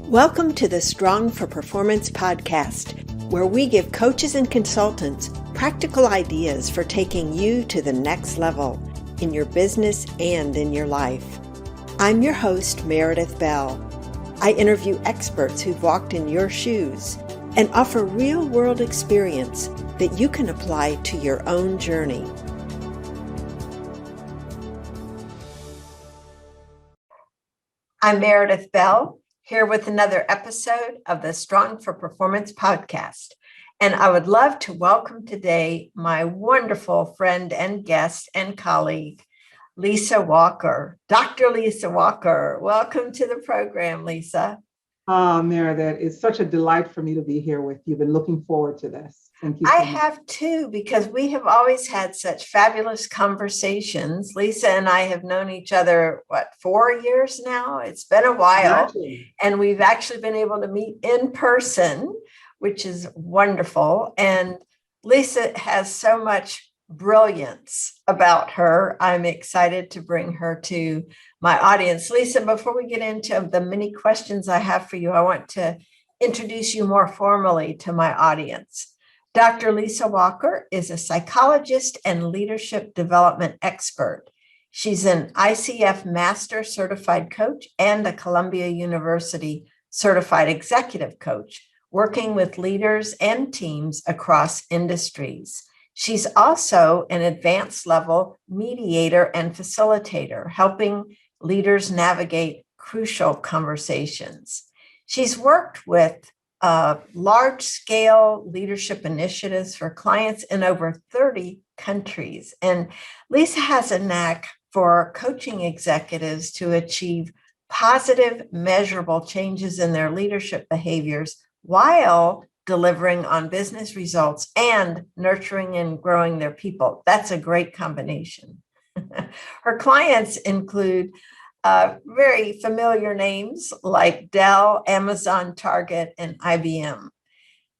Welcome to the Strong for Performance podcast, where we give coaches and consultants practical ideas for taking you to the next level in your business and in your life. I'm your host, Meredith Bell. I interview experts who've walked in your shoes and offer real-world experience that you can apply to your own journey. I'm Meredith Bell, here with another episode of the Strong for Performance podcast. And I would love to welcome today my wonderful friend and guest and colleague, Lisa Walker. Dr. Lisa Walker, welcome to the program, Lisa. Meredith, it's such a delight for me to be here with you. Been looking forward to this. Thank you so I much. have too, because we have always had such fabulous conversations. Lisa and I have known each other, 4 years now? It's been a while. Exactly. And we've actually been able to meet in person, which is wonderful. And Lisa has so much brilliance about her. I'm excited to bring her to my audience. Lisa, before we get into the many questions I have for you, I want to introduce you more formally to my audience. Dr. Lisa Walker is a psychologist and leadership development expert. She's an ICF Master Certified Coach and a Columbia University Certified Executive Coach, working with leaders and teams across industries. She's also an advanced level mediator and facilitator, helping leaders navigate crucial conversations. She's worked with large-scale leadership initiatives for clients in over 30 countries. And Lisa has a knack for coaching executives to achieve positive, measurable changes in their leadership behaviors while delivering on business results and nurturing and growing their people. That's a great combination. Her clients include very familiar names like Dell, Amazon, Target, and IBM.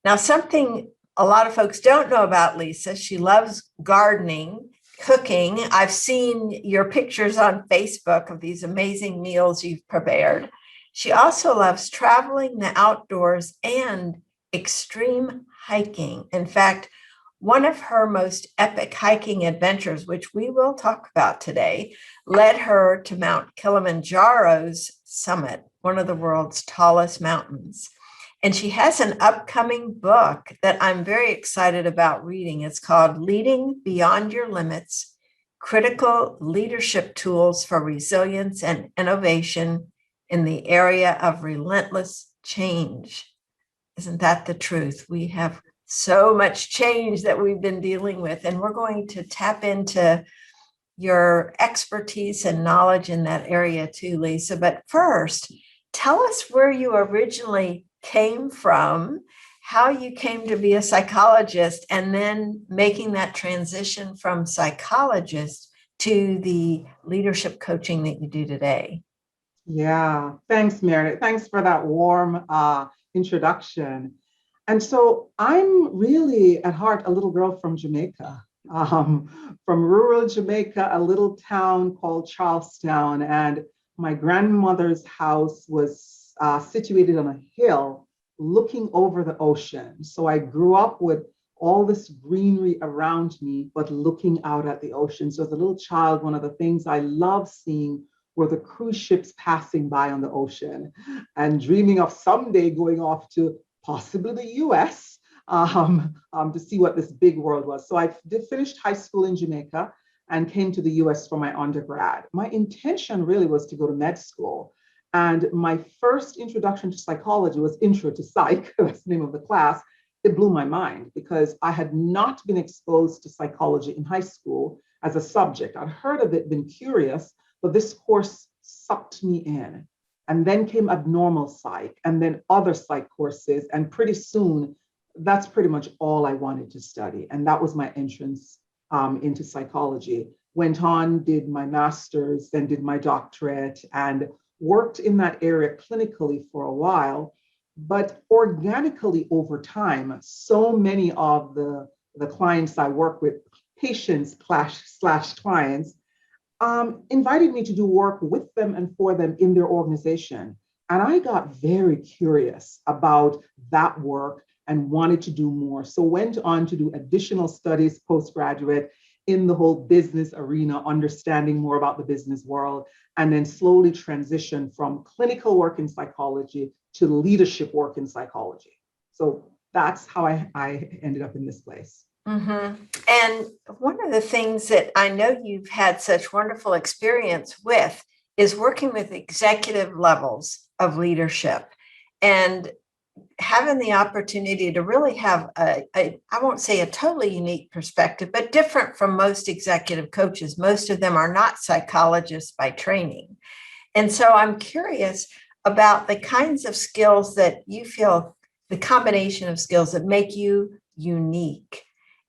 Now, something a lot of folks don't know about Lisa, she loves gardening, cooking. I've seen your pictures on Facebook of these amazing meals you've prepared. She also loves traveling the outdoors and extreme hiking. In fact, one of her most epic hiking adventures, which we will talk about today, led her to Mount Kilimanjaro's summit, one of the world's tallest mountains. And she has an upcoming book that I'm very excited about reading. It's called Leading Beyond Your Limits: Critical Leadership Tools for Resilience and Innovation in the Area of Relentless Change. Isn't that the truth? We have so much change that we've been dealing with, and we're going to tap into your expertise and knowledge in that area too, Lisa. But first, tell us where you originally came from, how you came to be a psychologist, and then making that transition from psychologist to the leadership coaching that you do today. Yeah, thanks, Meredith. Thanks for that warm introduction. And so I'm really at heart a little girl from Jamaica, from rural Jamaica, a little town called Charlestown. And my grandmother's house was situated on a hill looking over the ocean. So I grew up with all this greenery around me, but looking out at the ocean. So as a little child, one of the things I loved seeing were the cruise ships passing by on the ocean, and dreaming of someday going off to possibly the US to see what this big world was. So I finished high school in Jamaica and came to the US for my undergrad. My intention really was to go to med school. And my first introduction to psychology was Intro to Psych, that's the name of the class. It blew my mind because I had not been exposed to psychology in high school as a subject. I'd heard of it, been curious, but this course sucked me in. And then came abnormal psych, and then other psych courses. And pretty soon, that's pretty much all I wanted to study. And that was my entrance into psychology. Went on, did my master's, then did my doctorate, and worked in that area clinically for a while. But organically over time, so many of the clients I work with, patients slash clients, invited me to do work with them and for them in their organization. And I got very curious about that work and wanted to do more. So went on to do additional studies postgraduate in the whole business arena, understanding more about the business world, and then slowly transitioned from clinical work in psychology to leadership work in psychology. So that's how I ended up in this place. Mm-hmm. And one of the things that I know you've had such wonderful experience with is working with executive levels of leadership and having the opportunity to really have I won't say a totally unique perspective, but different from most executive coaches. Most of them are not psychologists by training. And so I'm curious about the kinds of skills that you feel, the combination of skills that make you unique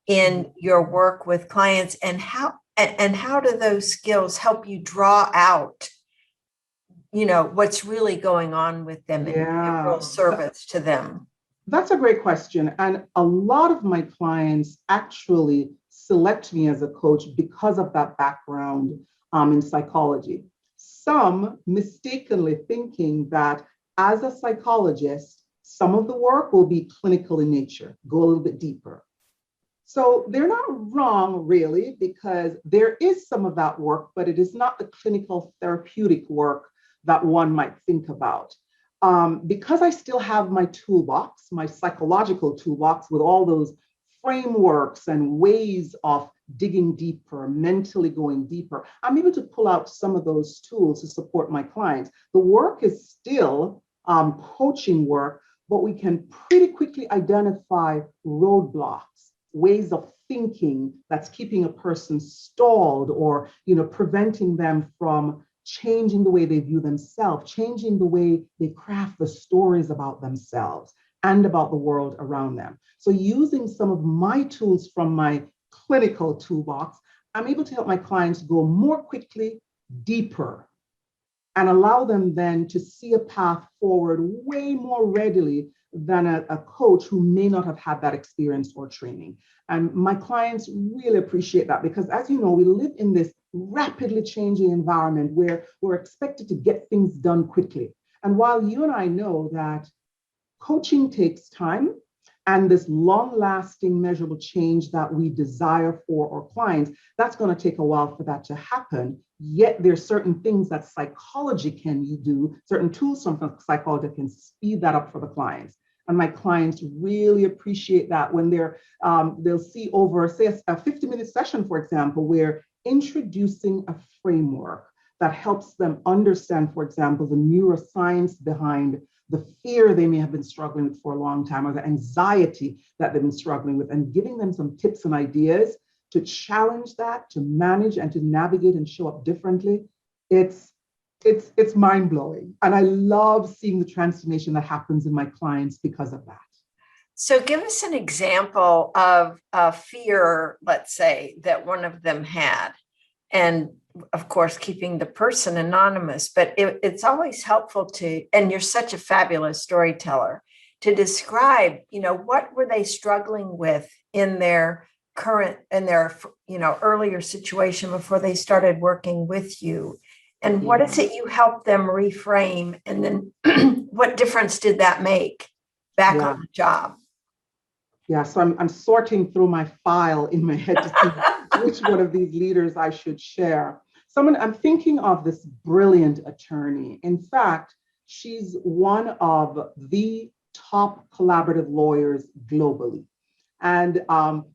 in your work with clients, and how do those skills help you draw out what's really going on with them and give real service to them. That's a great question. And a lot of my clients actually select me as a coach because of that background in psychology. Some mistakenly thinking that as a psychologist, some of the work will be clinical in nature, go a little bit deeper. So they're not wrong, really, because there is some of that work, but it is not the clinical therapeutic work that one might think about. Because I still have my toolbox, my psychological toolbox with all those frameworks and ways of digging deeper, mentally going deeper, I'm able to pull out some of those tools to support my clients. The work is still coaching work, but we can pretty quickly identify roadblocks, ways of thinking that's keeping a person stalled or preventing them from changing the way they view themselves, changing the way they craft the stories about themselves and about the world around them. So using some of my tools from my clinical toolbox, I'm able to help my clients go more quickly, deeper, and allow them then to see a path forward way more readily than a coach who may not have had that experience or training. And my clients really appreciate that because, as you know, we live in this rapidly changing environment where we're expected to get things done quickly. And while you and I know that coaching takes time, and this long-lasting measurable change that we desire for our clients, that's going to take a while for that to happen. Yet there's certain things that psychology can do, certain tools from psychology can speed that up for the clients. And my clients really appreciate that when they'll see over, say, a 50-minute session, for example, where introducing a framework that helps them understand, for example, the neuroscience behind the fear they may have been struggling with for a long time, or the anxiety that they've been struggling with, and giving them some tips and ideas to challenge that, to manage and to navigate and show up differently. It's mind-blowing. And I love seeing the transformation that happens in my clients because of that. So give us an example of a fear, let's say, that one of them had. And of course, keeping the person anonymous, but it's always helpful to, and you're such a fabulous storyteller, to describe, what were they struggling with in their earlier situation before they started working with you. And what is it you help them reframe? And then what difference did that make back on the job? Yeah, so I'm sorting through my file in my head to see which one of these leaders I should share. I'm thinking of this brilliant attorney. In fact, she's one of the top collaborative lawyers globally. And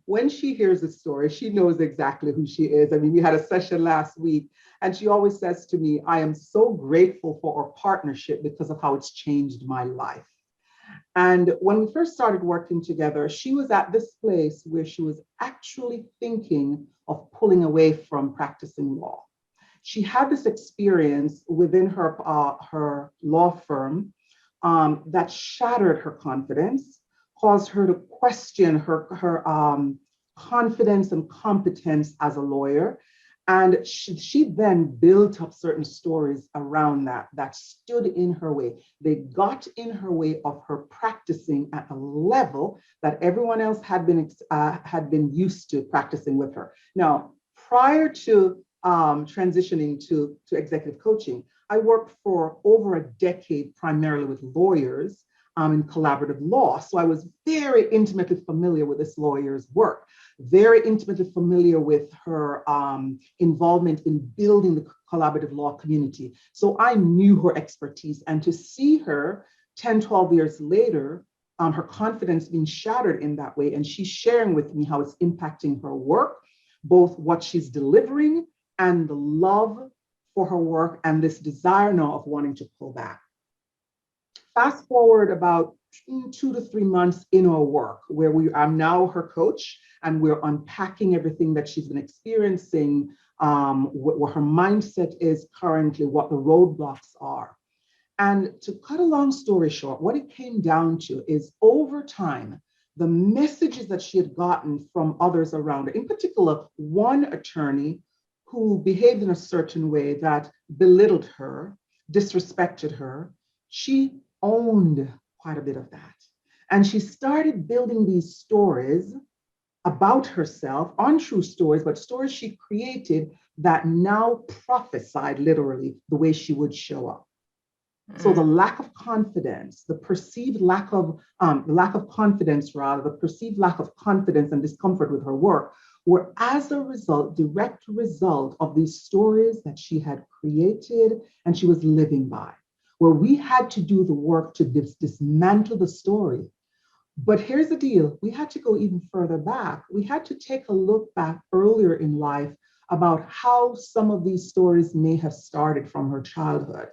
when she hears the story, she knows exactly who she is. I mean, we had a session last week, and she always says to me, I am so grateful for our partnership because of how it's changed my life. And when we first started working together, she was at this place where she was actually thinking of pulling away from practicing law. She had this experience within her law firm that shattered her confidence, caused her to question her confidence and competence as a lawyer. And she then built up certain stories around that stood in her way. They got in her way of her practicing at a level that everyone else had been used to practicing with her. Now, prior to transitioning to executive coaching, I worked for over a decade, primarily with lawyers in collaborative law. So I was very intimately familiar with this lawyer's work, very intimately familiar with her involvement in building the collaborative law community. So I knew her expertise, and to see her 10, 12 years later, her confidence being shattered in that way, and she's sharing with me how it's impacting her work, both what she's delivering and the love for her work and this desire now of wanting to pull back. Fast forward about 2 to 3 months in our work, where I'm now her coach, and we're unpacking everything that she's been experiencing, what her mindset is currently, what the roadblocks are. And to cut a long story short, what it came down to is, over time, the messages that she had gotten from others around her, in particular, one attorney who behaved in a certain way that belittled her, disrespected her, she owned quite a bit of that. And she started building these stories about herself, untrue stories, but stories she created that now prophesied literally the way she would show up. So the lack of confidence, the perceived lack of confidence and discomfort with her work were, as a result, direct result of these stories that she had created and she was living by, where we had to do the work to dismantle the story. But here's the deal. We had to go even further back. We had to take a look back earlier in life about how some of these stories may have started from her childhood,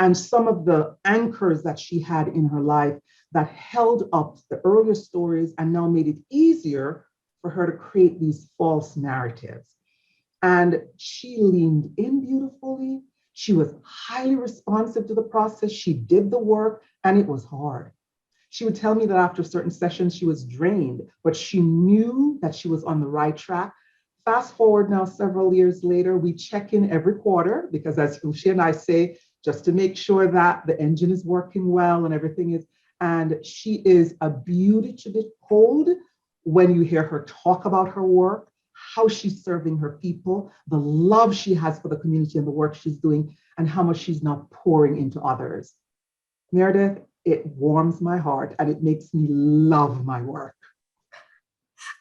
and some of the anchors that she had in her life that held up the earlier stories and now made it easier for her to create these false narratives. And she leaned in beautifully. She was highly responsive to the process. She did the work, and it was hard. She would tell me that after certain sessions, she was drained, but she knew that she was on the right track. Fast forward now, several years later, we check in every quarter, because as she and I say, just to make sure that the engine is working well and everything is, and she is a beauty to behold when you hear her talk about her work, how she's serving her people, the love she has for the community and the work she's doing, and how much she's now pouring into others. Meredith, it warms my heart and it makes me love my work.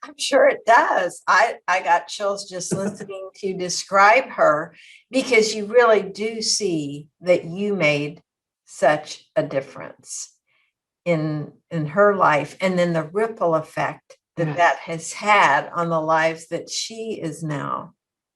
I'm sure it does. I got chills just listening to you describe her, because you really do see that you made such a difference in her life, and then the ripple effect that that has had on the lives that she is now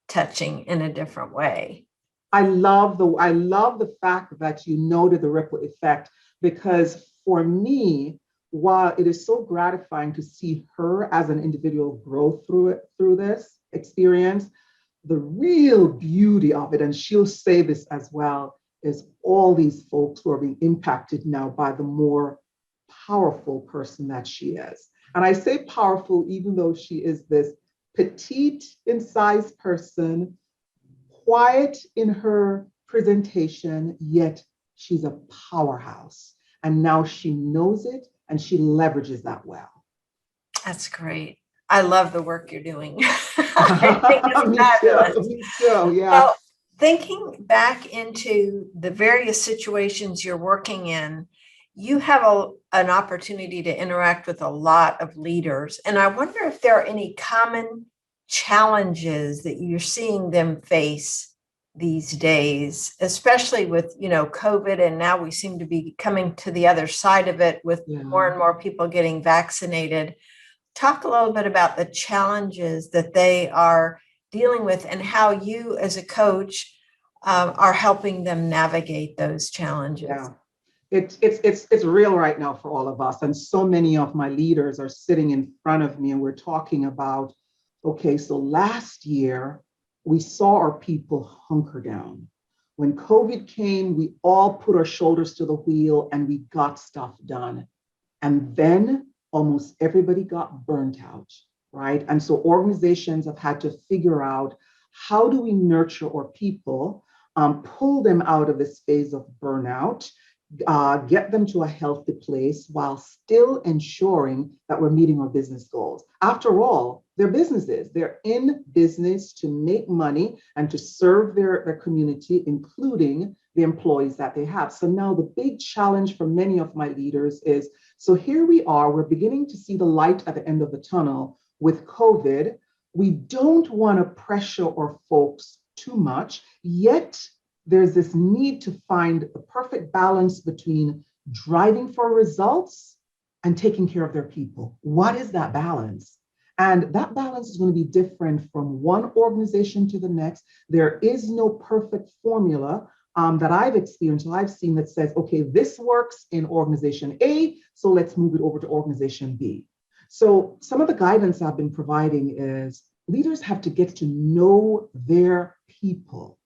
touching in a different way. I love the fact that you noted the ripple effect, because for me, while it is so gratifying to see her as an individual grow through this experience, the real beauty of it, and she'll say this as well, is all these folks who are being impacted now by the more powerful person that she is. And I say powerful, even though she is this petite in size person, quiet in her presentation, yet she's a powerhouse. And now she knows it, and she leverages that well. That's great. I love the work you're doing. I think it's fabulous. Me too, yeah. Well, thinking back into the various situations you're working in, you have an opportunity to interact with a lot of leaders. And I wonder if there are any common challenges that you're seeing them face these days, especially with, COVID, and now we seem to be coming to the other side of it with more and more people getting vaccinated. Talk a little bit about the challenges that they are dealing with and how you as a coach are helping them navigate those challenges. Yeah. It's real right now for all of us. And so many of my leaders are sitting in front of me, and we're talking about, okay, so last year, we saw our people hunker down. When COVID came, we all put our shoulders to the wheel and we got stuff done. And then almost everybody got burnt out, right? And so organizations have had to figure out, how do we nurture our people, pull them out of this phase of burnout, get them to a healthy place while still ensuring that we're meeting our business goals. After all, they're businesses. They're in business to make money and to serve their community, including the employees that they have. So now the big challenge for many of my leaders is, so here we are, we're beginning to see the light at the end of the tunnel with COVID. We don't want to pressure our folks too much, yet there's this need to find the perfect balance between driving for results and taking care of their people. What is that balance? And that balance is going to be different from one organization to the next. There is no perfect formula that I've experienced, or I've seen, that says, okay, this works in organization A, so let's move it over to organization B. So some of the guidance I've been providing is leaders have to get to know their people,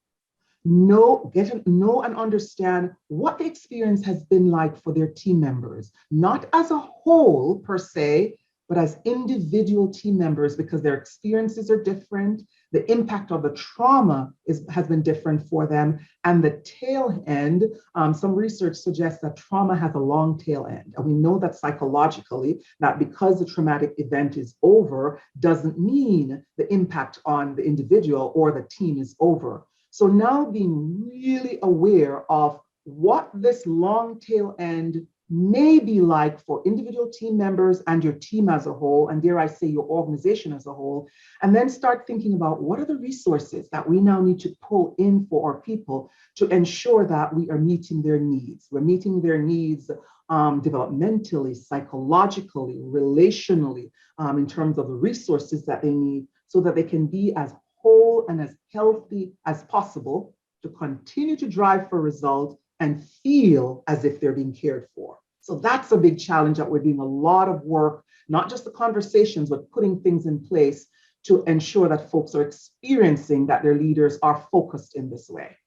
get to know and understand what the experience has been like for their team members, not as a whole per se, but as individual team members, because their experiences are different. The impact of the trauma has been different for them. And the tail end, some research suggests that trauma has a long tail end. And we know that psychologically, that because the traumatic event is over, doesn't mean the impact on the individual or the team is over. So now being really aware of what this long tail end may be like for individual team members and your team as a whole, and dare I say your organization as a whole, and then start thinking about what are the resources that we now need to pull in for our people to ensure that we are meeting their needs. We're meeting their needs developmentally, psychologically, relationally, in terms of the resources that they need so that they can be as whole and as healthy as possible to continue to drive for results and feel as if they're being cared for. So that's a big challenge that we're doing a lot of work, not just the conversations, but putting things in place to ensure that folks are experiencing that their leaders are focused in this way.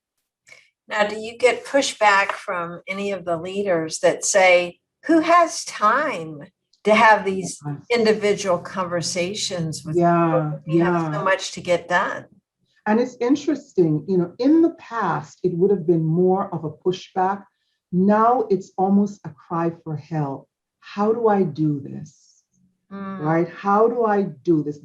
Now, do you get pushback from any of the leaders that say, who has time to have these individual conversations with people? You have so much to get done. And it's interesting, in the past, it would have been more of a pushback. Now it's almost a cry for help. How do I do this? Right? How do I do this?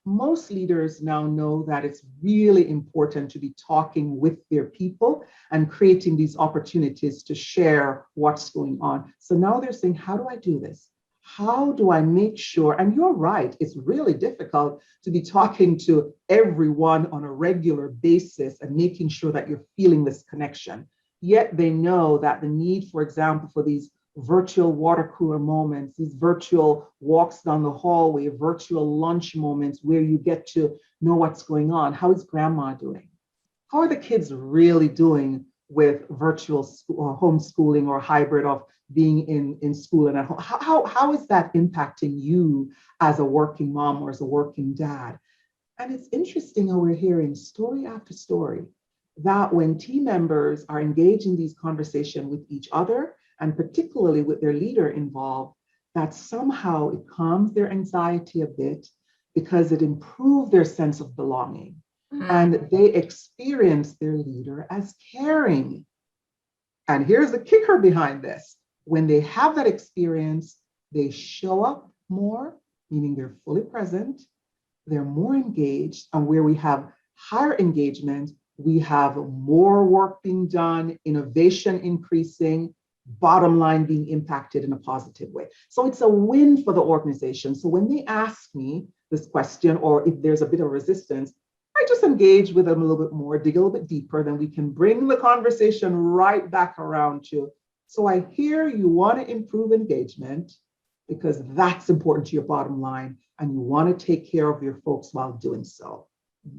Most leaders now know that it's really important to be talking with their people and creating these opportunities to share what's going on. So now they're saying, how do I do this? How do I make sure? And you're right, it's really difficult to be talking to everyone on a regular basis and making sure that you're feeling this connection. Yet they know that the need, for example, for these virtual water cooler moments, these virtual walks down the hallway, virtual lunch moments where you get to know what's going on. How is grandma doing? How are the kids really doing with virtual homeschooling or hybrid of being in school and at home? How is that impacting you as a working mom or as a working dad? And it's interesting how we're hearing story after story that when team members are engaged in these conversations with each other, and particularly with their leader involved, that somehow it calms their anxiety a bit because it improves their sense of belonging. And they experience their leader as caring. And here's the kicker behind this. When they have that experience, they show up more, meaning they're fully present, they're more engaged, and where we have higher engagement, we have more work being done, innovation increasing, bottom line being impacted in a positive way. So it's a win for the organization. So when they ask me this question, or if there's a bit of resistance, I just engage with them a little bit more, dig a little bit deeper, then we can bring the conversation right back around to, so I hear you want to improve engagement because that's important to your bottom line and you want to take care of your folks while doing so.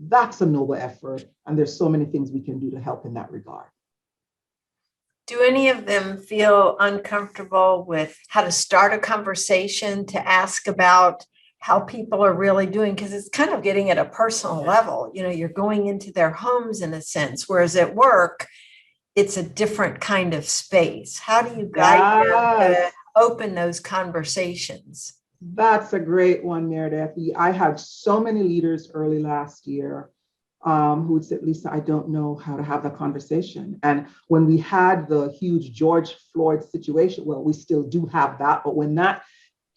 That's a noble effort. And there's so many things we can do to help in that regard. Do any of them feel uncomfortable with how to start a conversation to ask about how people are really doing? Because it's kind of getting at a personal level. You're going into their homes in a sense, whereas at work, it's a different kind of space. How do you guide them to open those conversations? That's a great one, Meredith. I had so many leaders early last year who would say, Lisa, I don't know how to have that conversation. And when we had the huge George Floyd situation, well, we still do have that, but when that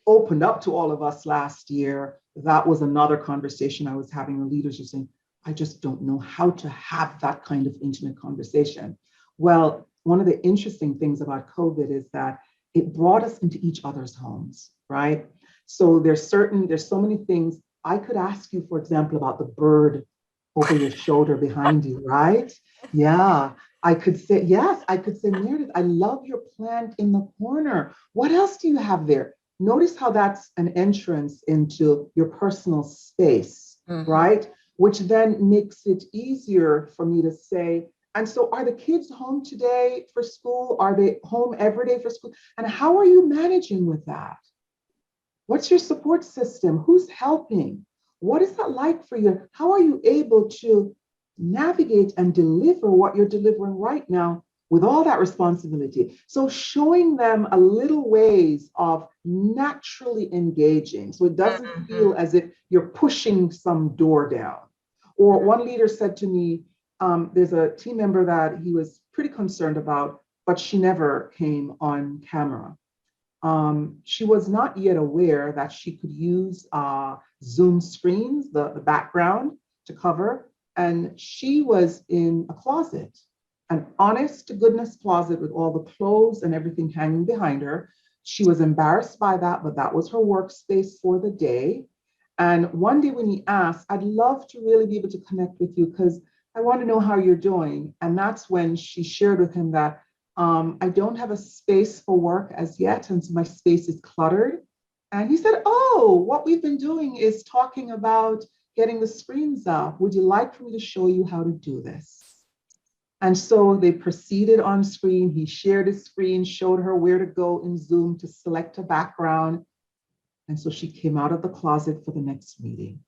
opened up to all of us last year, that was another conversation I was having with leaders who saying, I just don't know how to have that kind of intimate conversation. Well, one of the interesting things about COVID is that it brought us into each other's homes, right? So there's so many things I could ask you, for example, about the bird over your shoulder behind you, right? Yeah. I could say, yes, I could say, Meredith, I love your plant in the corner. What else do you have there? Notice how that's an entrance into your personal space, Mhm. right? Which then makes it easier for me to say, and so are the kids home today for school? Are they home every day for school? And how are you managing with that? What's your support system? Who's helping? What is that like for you? How are you able to navigate and deliver what you're delivering right now with all that responsibility? So showing them a little ways of naturally engaging so it doesn't feel Mhm. as if you're pushing some door down. Or one leader said to me, there's a team member that he was pretty concerned about, but she never came on camera. She was not yet aware that she could use Zoom screens, the background to cover. And she was in a closet, an honest to goodness closet with all the clothes and everything hanging behind her. She was embarrassed by that, but that was her workspace for the day. And one day when he asked, I'd love to really be able to connect with you because I want to know how you're doing. And that's when she shared with him that I don't have a space for work as yet, and so my space is cluttered. And he said, oh, what we've been doing is talking about getting the screens up. Would you like for me to show you how to do this? And so they proceeded on screen. He shared his screen, showed her where to go in Zoom to select a background. And so she came out of the closet for the next meeting.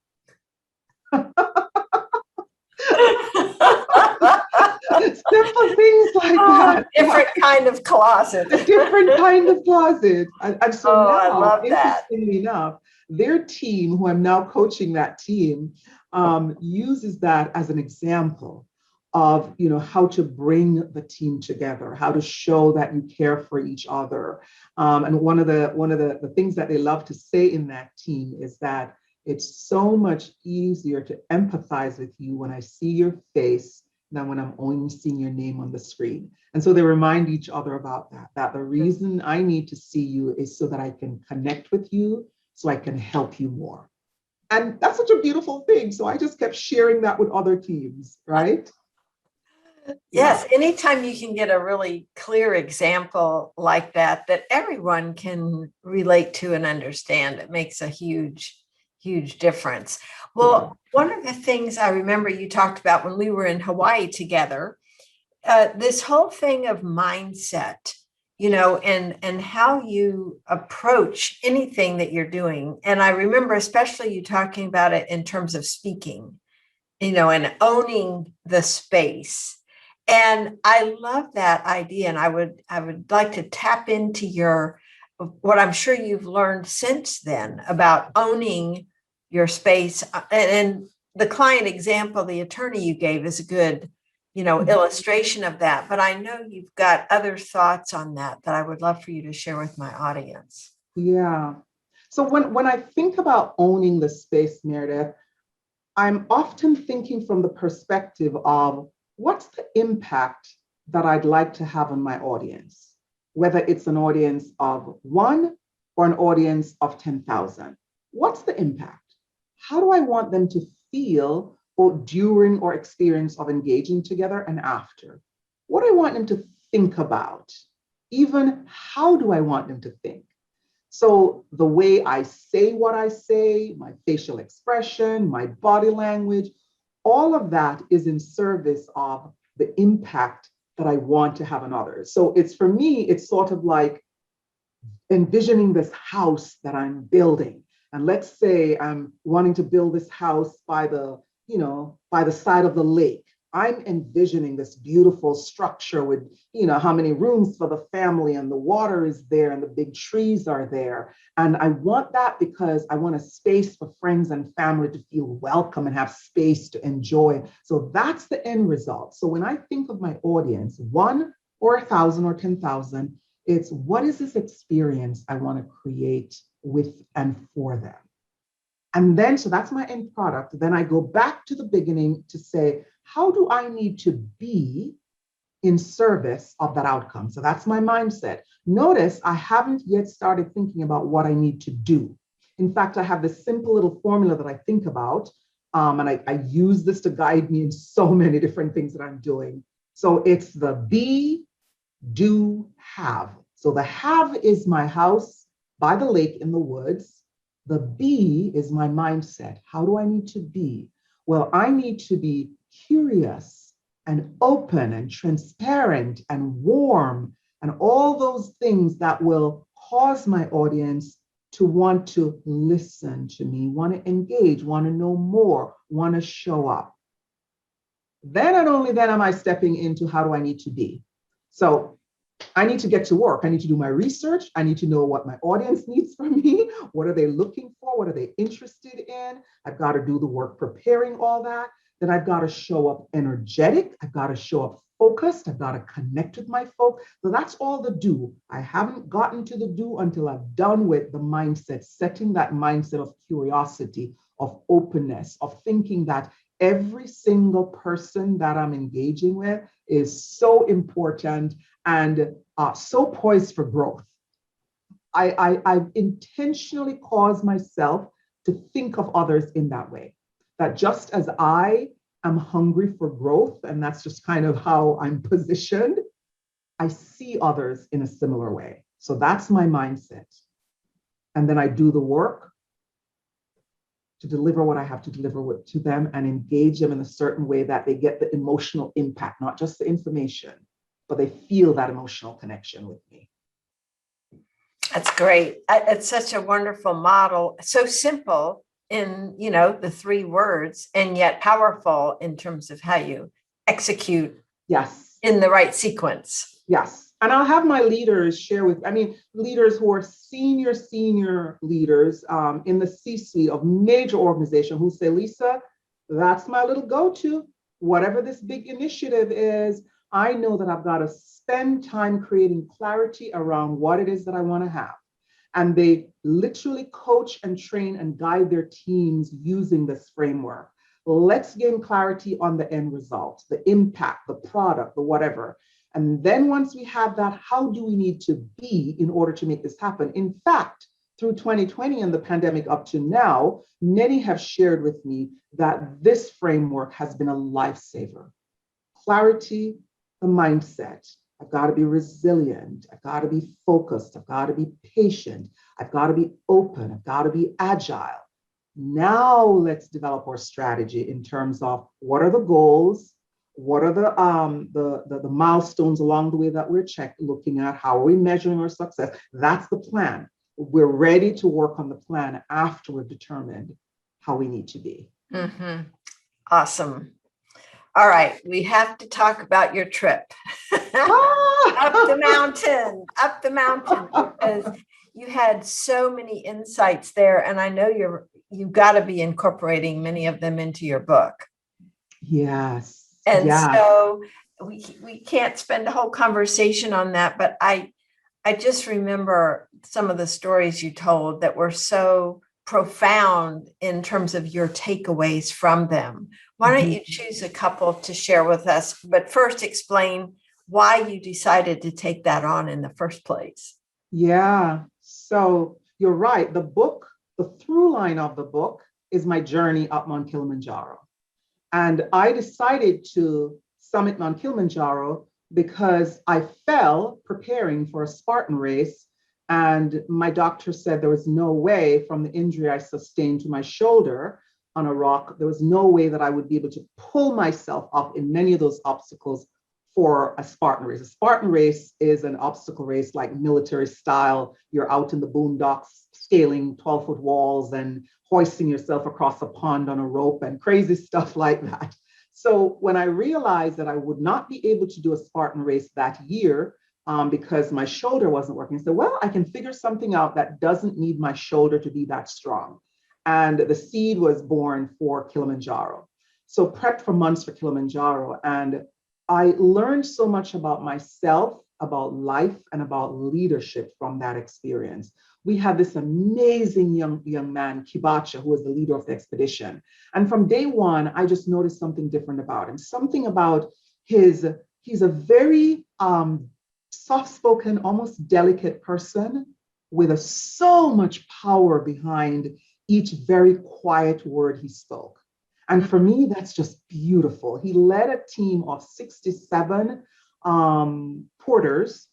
Simple things like Oh, that. different kind of closet. A different kind of closet. And so Oh, I now, love that. interestingly enough, their team, who I'm now coaching that team, uses that as an example of how to bring the team together, how to show that you care for each other. And one of the things that they love to say in that team is that it's so much easier to empathize with you when I see your face than when I'm only seeing your name on the screen. And so they remind each other about that the reason I need to see you is so that I can connect with you, so I can help you more. And that's such a beautiful thing. So I just kept sharing that with other teams, right? Yeah. Yes, anytime you can get a really clear example like that, that everyone can relate to and understand, it makes a huge, huge difference. Yeah. Well, one of the things I remember you talked about when we were in Hawaii together, this whole thing of mindset, and how you approach anything that you're doing. And I remember especially you talking about it in terms of speaking, and owning the space. And I love that idea. And I would like to tap into what I'm sure you've learned since then about owning your space. And the client example, the attorney you gave is a good, illustration of that. But I know you've got other thoughts on that I would love for you to share with my audience. Yeah. So when I think about owning the space, Meredith, I'm often thinking from the perspective of what's the impact that I'd like to have on my audience, whether it's an audience of one or an audience of 10,000. What's the impact? How do I want them to feel both during or experience of engaging together and after? What do I want them to think about? Even how do I want them to think? So the way I say what I say, my facial expression, my body language, all of that is in service of the impact that I want to have on others. So it's for me, it's sort of like envisioning this house that I'm building. And let's say I'm wanting to build this house by the side of the lake. I'm envisioning this beautiful structure with, how many rooms for the family and the water is there and the big trees are there. And I want that because I want a space for friends and family to feel welcome and have space to enjoy. So that's the end result. So when I think of my audience, one or 1,000 or 10,000, it's what is this experience I want to create with and for them? And then, so that's my end product. Then I go back to the beginning to say, how do I need to be in service of that outcome. So that's my mindset. Notice I haven't yet started thinking about what I need to do. In fact, I have this simple little formula that I think about, and I use this to guide me in so many different things that I'm doing. So it's the be, do, have. So the have is my house by the lake in the woods. The be is my mindset. How do I need to be? Well, I need to be curious and open and transparent and warm and all those things that will cause my audience to want to listen to me, want to engage, want to know more, want to show up. Then and only then am I stepping into how do I need to be. So I need to get to work. I need to do my research. I need to know what my audience needs from me. What are they looking for? What are they interested in? I've got to do the work preparing all that. Then I've got to show up energetic. I've got to show up focused. I've got to connect with my folks. So that's all the do. I haven't gotten to the do until I've done with the mindset, setting that mindset of curiosity, of openness, of thinking that every single person that I'm engaging with is so important and so poised for growth. I've intentionally caused myself to think of others in that way, that just as I am hungry for growth, and that's just kind of how I'm positioned, I see others in a similar way. So that's my mindset. And then I do the work to deliver what I have to deliver to them and engage them in a certain way that they get the emotional impact, not just the information, but they feel that emotional connection with me. That's great. It's such a wonderful model. So simple in, the 3 words, and yet powerful in terms of how you execute. Yes. In the right sequence. Yes. And I'll have my leaders share leaders who are senior leaders in the C-suite of major organizations who say, Lisa, that's my little go-to. Whatever this big initiative is, I know that I've got to spend time creating clarity around what it is that I want to have. And they literally coach and train and guide their teams using this framework. Let's gain clarity on the end result, the impact, the product, the whatever. And then once we have that, how do we need to be in order to make this happen? In fact, through 2020 and the pandemic up to now, many have shared with me that this framework has been a lifesaver. Clarity, the mindset. I've got to be resilient. I've got to be focused. I've got to be patient. I've got to be open. I've got to be agile. Now let's develop our strategy in terms of what are the goals, what are the milestones along the way that we're looking at, how are we measuring our success? That's the plan. We're ready to work on the plan after we've determined how we need to be. Mm-hmm. Awesome. All right, we have to talk about your trip up the mountain, because you had so many insights there, and I know you've got to be incorporating many of them into your book. Yes. And so we can't spend a whole conversation on that, but I just remember some of the stories you told that were so profound in terms of your takeaways from them. Why don't you choose a couple to share with us, but first explain why you decided to take that on in the first place? Yeah, so you're right. The book, the through line of the book is my journey up Mount Kilimanjaro. And I decided to summit Mount Kilimanjaro because I fell preparing for a Spartan race. And my doctor said there was no way, from the injury I sustained to my shoulder on a rock, there was no way that I would be able to pull myself up in many of those obstacles for a Spartan race. A Spartan race is an obstacle race like military style. You're out in the boondocks scaling 12-foot walls and hoisting yourself across a pond on a rope and crazy stuff like that. So when I realized that I would not be able to do a Spartan race that year because my shoulder wasn't working, I said, well, I can figure something out that doesn't need my shoulder to be that strong. And the seed was born for Kilimanjaro. So prepped for months for Kilimanjaro. And I learned so much about myself, about life, and about leadership from that experience. We had this amazing young man, Kibacha, who was the leader of the expedition. And from day one, I just noticed something different about him, something about his he's a very soft-spoken, almost delicate person with so much power behind each very quiet word he spoke. And for me, that's just beautiful. He led a team of 67 porters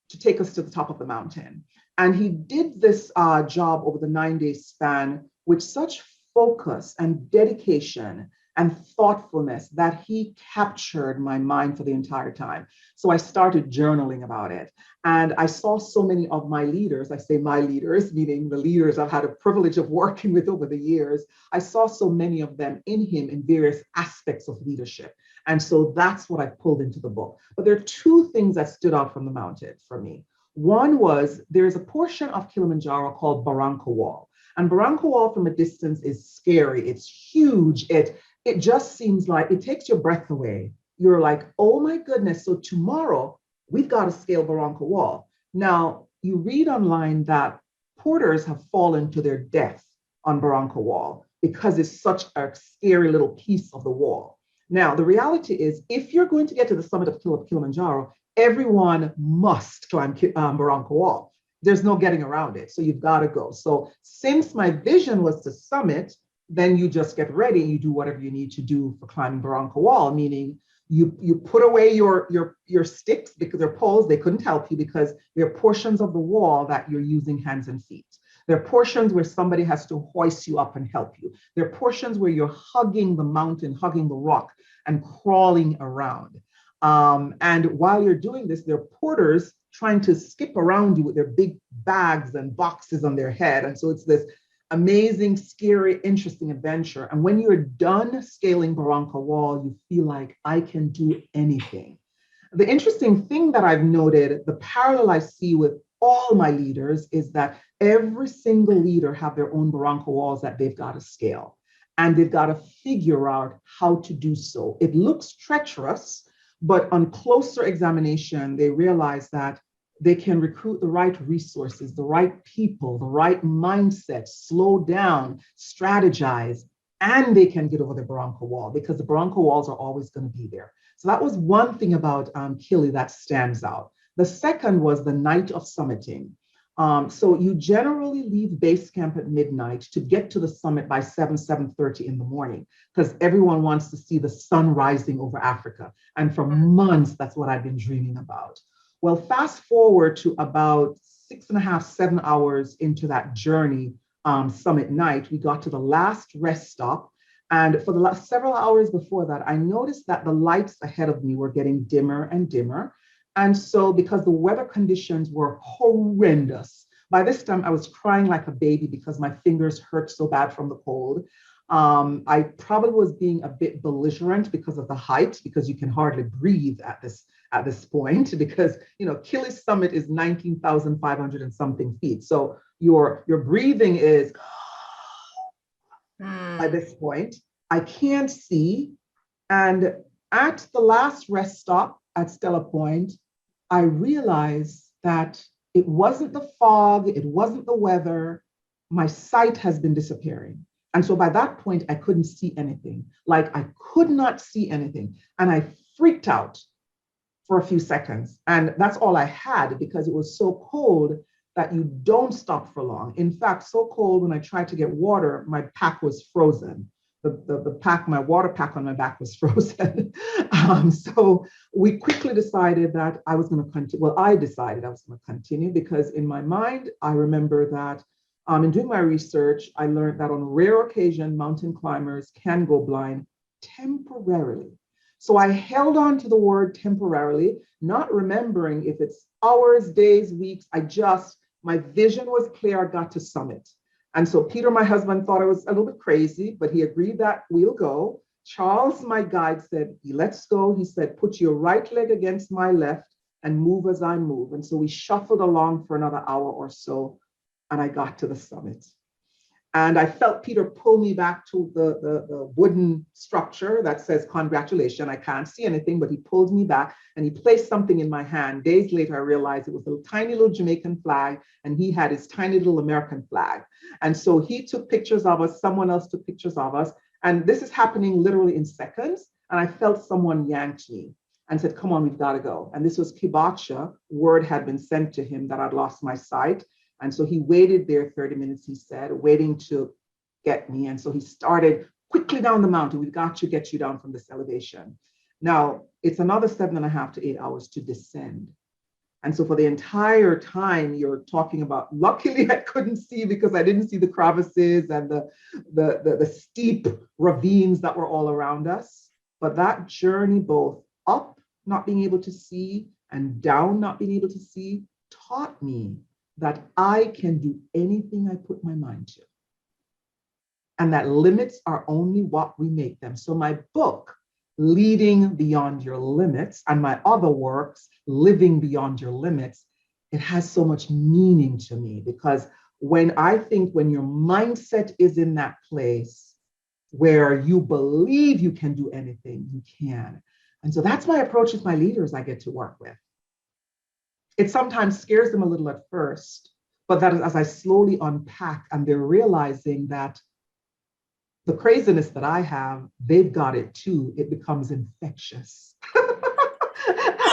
to take us to the top of the mountain. And he did this job over the 9-day span with such focus and dedication and thoughtfulness that he captured my mind for the entire time. So I started journaling about it. And I saw so many of my leaders, I say my leaders, meaning the leaders I've had a privilege of working with over the years. I saw so many of them in him in various aspects of leadership. And so that's what I pulled into the book. But there are two things that stood out from the mountain for me. One was there's a portion of Kilimanjaro called Barranco Wall. And Barranco Wall from a distance is scary. It's huge. It just seems like it takes your breath away. You're like, oh my goodness. So tomorrow we've got to scale Barranco Wall. Now, you read online that porters have fallen to their death on Barranco Wall because it's such a scary little piece of the wall. Now, the reality is, if you're going to get to the summit of Kilimanjaro, everyone must climb Barranco Wall. There's no getting around it. So you've got to go. So since my vision was to summit, then you just get ready. You do whatever you need to do for climbing Barranco Wall, meaning you put away your sticks because they're poles. They couldn't help you because there are portions of the wall that you're using hands and feet. There are portions where somebody has to hoist you up and help you. There are portions where you're hugging the mountain, hugging the rock, and crawling around. And while you're doing this, there are porters trying to skip around you with their big bags and boxes on their head. And so it's this amazing, scary, interesting adventure. And when you're done scaling Barranco Wall, you feel like I can do anything. The interesting thing that I've noted, the parallel I see with all my leaders, is that every single leader have their own Barranco Walls that they've got to scale. And they've got to figure out how to do so. It looks treacherous, but on closer examination, they realize that they can recruit the right resources, the right people, the right mindset, slow down, strategize, and they can get over the Barranco Wall because the Barranco Walls are always going to be there. So that was one thing about Kili that stands out. The second was the night of summiting. So you generally leave base camp at midnight to get to the summit by 7:30 in the morning, because everyone wants to see the sun rising over Africa. And for months, that's what I've been dreaming about. Well, fast forward to about 6.5, 7 hours into that journey, summit night, we got to the last rest stop. And for the last several hours before that, I noticed that the lights ahead of me were getting dimmer and dimmer. And so because the weather conditions were horrendous, by this time I was crying like a baby because my fingers hurt so bad from the cold. I probably was being a bit belligerent because of the height, because you can hardly breathe at this point, because Kili's summit is 19,500 and something feet. So your breathing is by this point. I can't see. And at the last rest stop at Stella Point, I realized that it wasn't the fog, it wasn't the weather. My sight has been disappearing. And so by that point, I couldn't see anything. Like I could not see anything. And I freaked out for a few seconds. And that's all I had, because it was so cold that you don't stop for long. In fact, so cold when I tried to get water, my pack was frozen. The pack, my water pack on my back was frozen. So we quickly decided that I was going to continue. Well, I decided I was going to continue because in my mind, I remember that in doing my research, I learned that on rare occasion, mountain climbers can go blind temporarily. So I held on to the word temporarily, not remembering if it's hours, days, weeks. My vision was clear. I got to summit. And so Peter, my husband, thought I was a little bit crazy, but he agreed that we'll go. Charles, my guide, said, let's go. He said, put your right leg against my left and move as I move. And so we shuffled along for another hour or so, and I got to the summit. And I felt Peter pull me back to the wooden structure that says, congratulations. I can't see anything, but he pulled me back and he placed something in my hand. Days later, I realized it was a tiny little Jamaican flag, and he had his tiny little American flag. And so he took pictures of us, someone else took pictures of us. And this is happening literally in seconds. And I felt someone yanked me. and said, come on, we've got to go. And this was Kibacha. Word had been sent to him that I'd lost my sight. And so he waited there 30 minutes, he said, waiting to get me. And so he started quickly down the mountain. We've got to get you down from this elevation. Now, it's another 7.5 to 8 hours to descend. And so for the entire time you're talking about, luckily I couldn't see because I didn't see the crevices and the steep ravines that were all around us. But that journey, both up, not being able to see, and down, not being able to see, taught me that I can do anything I put my mind to. And that limits are only what we make them. So my book, Leading Beyond Your Limits, and my other works, Living Beyond Your Limits, it has so much meaning to me, because when your mindset is in that place where you believe you can do anything, you can. And so that's my approach with my leaders I get to work with. It sometimes scares them a little at first, but that as I slowly unpack and they're realizing that the craziness that I have, they've got it too, it becomes infectious.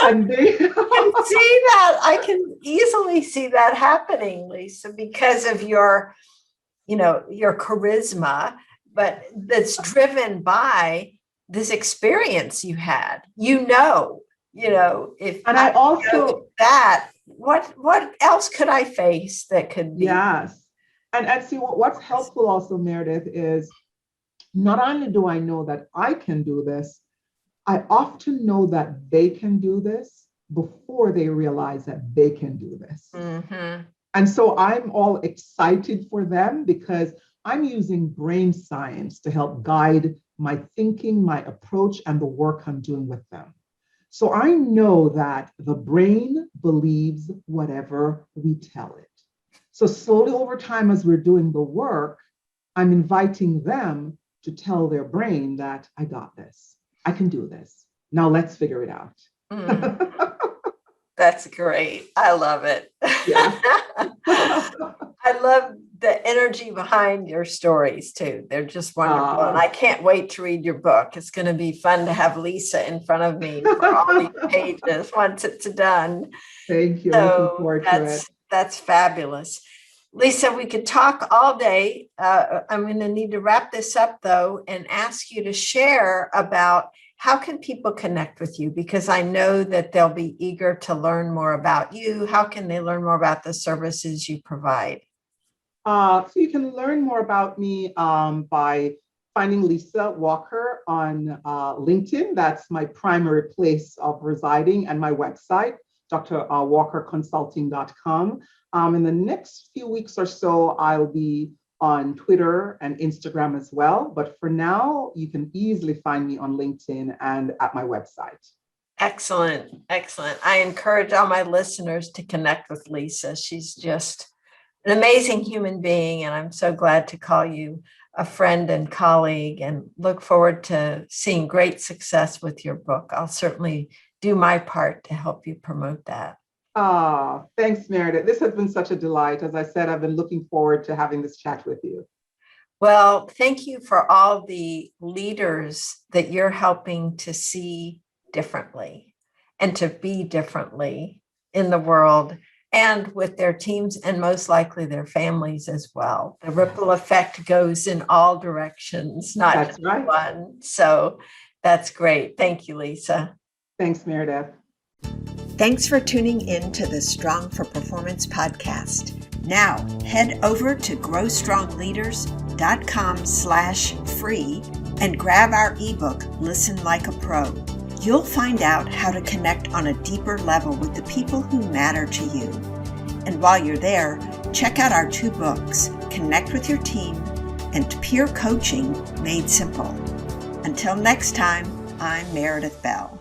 And they can see that. I can easily see that happening, Lisa, because of your charisma, but that's driven by this experience you had. If and I also that, what else could I face that could be? Yes. And see what's helpful also, Meredith, is not only do I know that I can do this, I often know that they can do this before they realize that they can do this. Mm-hmm. And so I'm all excited for them because I'm using brain science to help guide my thinking, my approach, and the work I'm doing with them. So I know that the brain believes whatever we tell it. So slowly over time, as we're doing the work, I'm inviting them to tell their brain that I got this. I can do this. Now let's figure it out. That's great. I love it. Yeah. I love the energy behind your stories too. They're just wonderful. And I can't wait to read your book. It's going to be fun to have Lisa in front of me for all these pages once it's done. Thank you. So looking forward to it. That's fabulous. Lisa, we could talk all day. I'm going to need to wrap this up, though, and ask you to share about how can people connect with you? Because I know that they'll be eager to learn more about you. How can they learn more about the services you provide? So you can learn more about me by finding Lisa Walker on LinkedIn. That's my primary place of residing, and my website, drwalkerconsulting.com. In the next few weeks or so, I'll be on Twitter and Instagram as well. But for now, you can easily find me on LinkedIn and at my website. Excellent. Excellent. I encourage all my listeners to connect with Lisa. She's just an amazing human being, and I'm so glad to call you a friend and colleague, and look forward to seeing great success with your book. I'll certainly do my part to help you promote that. Thanks, Meredith. This has been such a delight. As I said, I've been looking forward to having this chat with you. Well, thank you for all the leaders that you're helping to see differently and to be differently in the world and with their teams, and most likely their families as well. The ripple effect goes in all directions, not just one. So that's great. Thank you, Lisa. Thanks, Meredith. Thanks for tuning in to the Strong for Performance podcast. Now head over to growstrongleaders.com/free and grab our ebook, Listen Like a Pro. You'll find out how to connect on a deeper level with the people who matter to you. And while you're there, check out our 2 books, Connect with Your Team and Peer Coaching Made Simple. Until next time, I'm Meredith Bell.